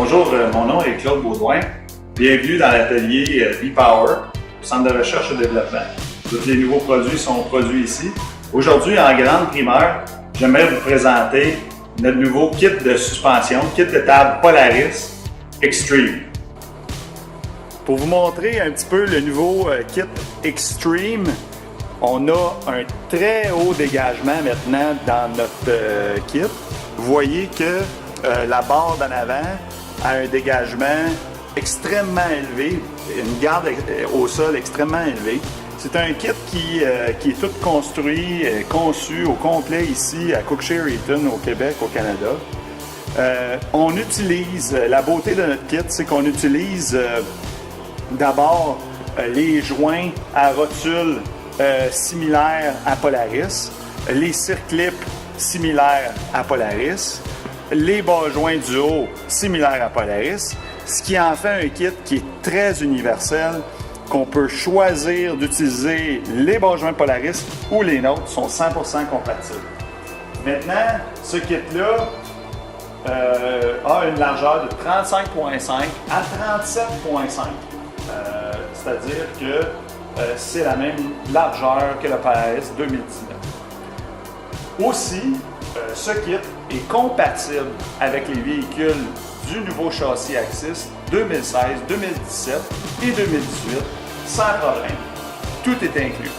Bonjour, mon nom est Claude Baudouin. Bienvenue dans l'atelier B-Power, Centre de recherche et développement. Tous les nouveaux produits sont produits ici. Aujourd'hui, en grande primeur, j'aimerais vous présenter notre nouveau kit de suspension, kit de table Polaris Extreme. Pour vous montrer un petit peu le nouveau kit Extreme, on a un très haut dégagement maintenant dans notre kit. Vous voyez que la barre d'en avant a un dégagement extrêmement élevé, une garde au sol extrêmement élevée. C'est un kit qui est tout construit, conçu au complet ici à Cookshay-Riton au Québec, au Canada. On utilise, la beauté de notre kit, c'est qu'on utilise d'abord les joints à rotules similaires à Polaris, les circlips similaires à Polaris, les bas-joints du haut similaires à Polaris, ce qui en fait un kit qui est très universel, qu'on peut choisir d'utiliser les bas-joints Polaris ou les nôtres, sont 100% compatibles. Maintenant, ce kit-là a une largeur de 35,5 à 37,5. C'est-à-dire que c'est la même largeur que le Polaris 2019. Aussi, ce kit est compatible avec les véhicules du nouveau châssis Axis 2016, 2017 et 2018 sans problème. Tout est inclus.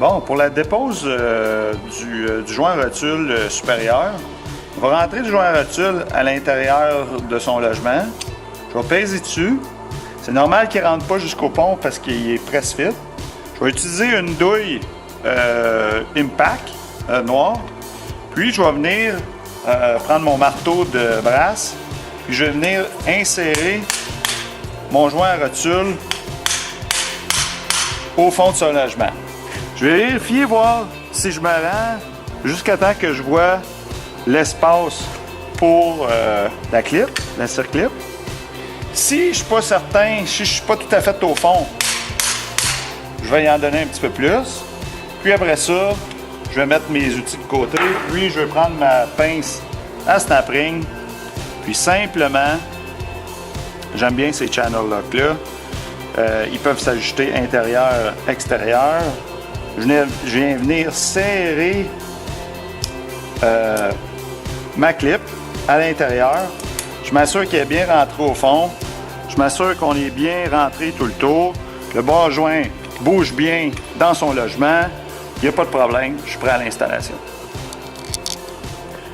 Bon, pour la dépose du joint rotule supérieur, on va rentrer le joint rotule à l'intérieur de son logement. Je vais peser dessus. C'est normal qu'il ne rentre pas jusqu'au pont parce qu'il est press-fit. Je vais utiliser une douille Impact noire. Puis je vais venir prendre mon marteau de brasse. Puis je vais venir insérer mon joint à rotule au fond de son logement. Je vais vérifier, voir si je me rends jusqu'à temps que je vois l'espace pour la clip, la circlip. Si je ne suis pas certain, si je ne suis pas tout à fait au fond, je vais y en donner un petit peu plus. Puis après ça, je vais mettre mes outils de côté. Puis je vais prendre ma pince à snap ring. Puis simplement, j'aime bien ces channel locks-là. Ils peuvent s'ajuster intérieur, extérieur. Je viens venir serrer ma clip à l'intérieur. Je m'assure qu'elle est bien rentrée au fond. Je m'assure qu'on est bien rentré tout le tour. Le bas joint bouge bien dans son logement. Il n'y a pas de problème. Je suis prêt à l'installation.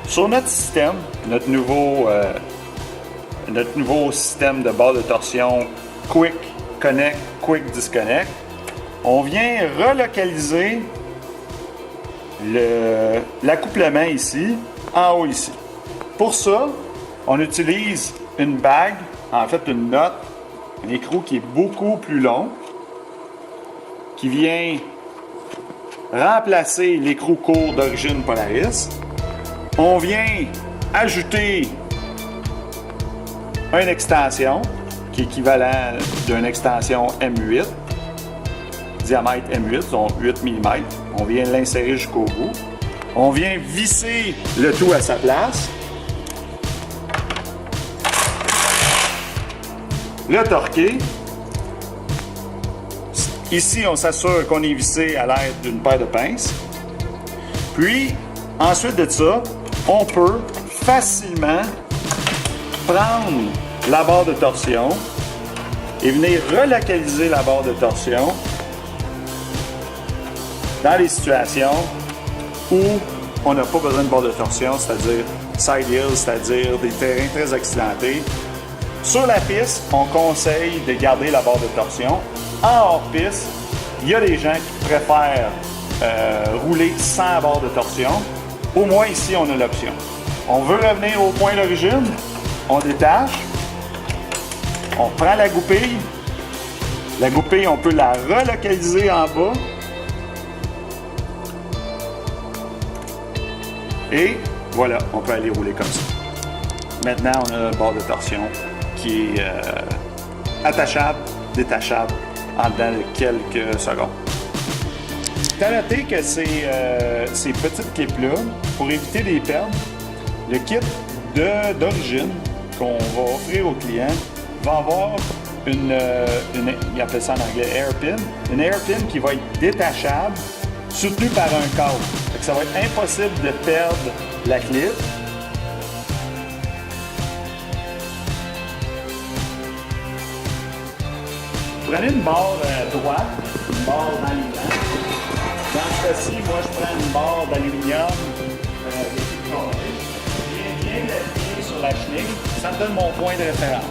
Sur notre système, notre nouveau système de barre de torsion Quick Connect, Quick Disconnect, on vient relocaliser l'accouplement ici, en haut ici. Pour ça, on utilise une bague, en fait une note, un écrou qui est beaucoup plus long, qui vient remplacer l'écrou court d'origine Polaris. On vient ajouter une extension qui est équivalent d'une extension M8, diamètre M8, donc 8 mm. On vient l'insérer jusqu'au bout. On vient visser le tout à sa place. Le torquer. Ici, on s'assure qu'on est vissé à l'aide d'une paire de pinces. Puis, ensuite de ça, on peut facilement prendre la barre de torsion et venir relocaliser la barre de torsion dans les situations où on n'a pas besoin de barre de torsion, c'est-à-dire side hill, c'est-à-dire des terrains très accidentés. Sur la piste, on conseille de garder la barre de torsion. En hors-piste, il y a des gens qui préfèrent rouler sans barre de torsion. Au moins ici, on a l'option. On veut revenir au point d'origine, on détache, on prend la goupille. La goupille, on peut la relocaliser en bas. Et voilà, on peut aller rouler comme ça. Maintenant, on a une barre de torsion qui est attachable, détachable en dedans de quelques secondes. Tu as noté que ces petites clips-là, pour éviter des pertes, le kit d'origine qu'on va offrir au client va avoir il appelle ça en anglais hairpin, une hairpin qui va être détachable, soutenue par un câble. Donc, ça va être impossible de perdre la clip. Prenez une barre droite, une barre d'aluminium. Dans ce cas-ci, moi, je prends une barre d'aluminium je viens bien l'appuyer sur la chenille. Ça me donne mon point de référence.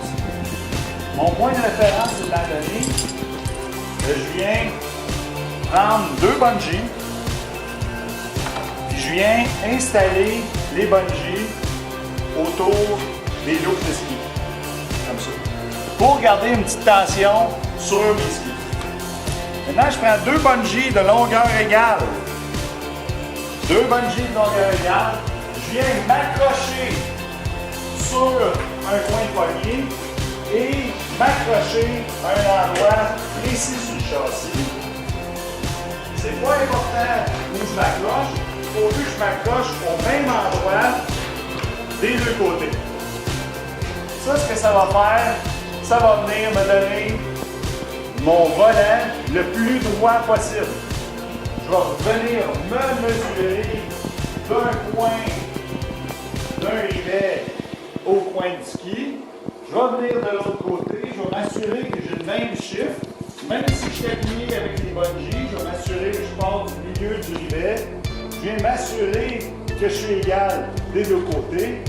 Mon point de référence, c'est la donnée. Je viens prendre 2 bungees. Puis je viens installer les bungees autour des loops de ski. Comme ça. Pour garder une petite tension sur mes skis. Maintenant, je prends 2 bungees de longueur égale. 2 bungees de longueur égale. Je viens m'accrocher sur un coin de poignet et m'accrocher à un endroit précis sur le châssis. C'est pas important où je m'accroche. Il faut que je m'accroche au même endroit des 2 côtés. Ça, ce que ça va faire, ça va venir me donner mon volant le plus droit possible. Je vais venir me mesurer d'un point, d'un rivet au coin du ski. Je vais venir de l'autre côté. Je vais m'assurer que j'ai le même chiffre. Même si je suis aligné avec les bungees, je vais m'assurer que je pars du milieu du rivet. Je viens m'assurer que je suis égal des 2 côtés.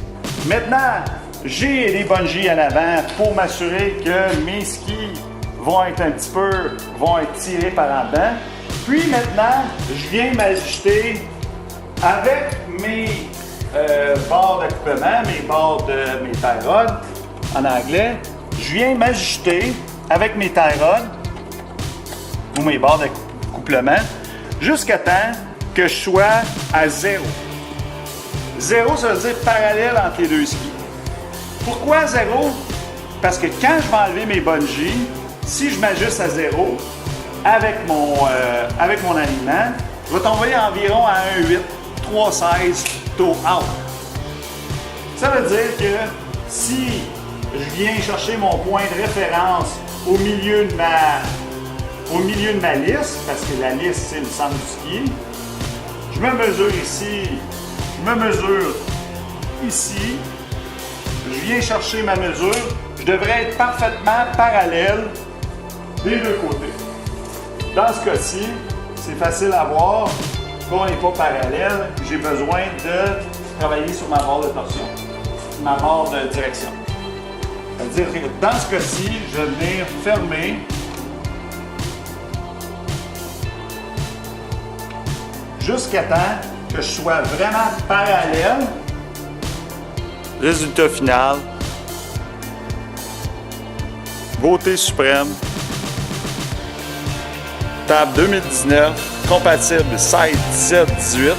Maintenant, j'ai les bungees en avant pour m'assurer que mes skis vont être tirés par en dedans. Puis maintenant, je viens m'ajuster avec mes barres d'accouplement, mes tie rods en anglais. Je viens m'ajuster avec mes tie rods ou mes barres d'accouplement jusqu'à temps que je sois à 0. 0, ça veut dire parallèle entre les deux skis. Pourquoi 0? Parce que quand je vais enlever mes bungees, si je m'ajuste à 0 avec mon alignement, je vais tomber environ à 1,8, 3,16 toe out. Ça veut dire que si je viens chercher mon point de référence au milieu de ma lisse, parce que la lisse, c'est le centre du ski, je me mesure ici, je me mesure ici, je viens chercher ma mesure, je devrais être parfaitement parallèle des deux côtés. Dans ce cas-ci, c'est facile à voir qu'on n'est pas parallèle, j'ai besoin de travailler sur ma barre de torsion, ma barre de direction. C'est-à-dire que dans ce cas-ci, je vais venir fermer jusqu'à temps que je sois vraiment parallèle. Résultat final. Beauté suprême. Table 2019, compatible 16, 17, 18.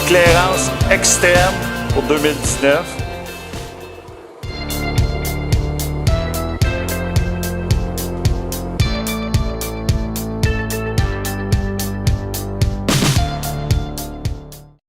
Clairance extrême pour 2019.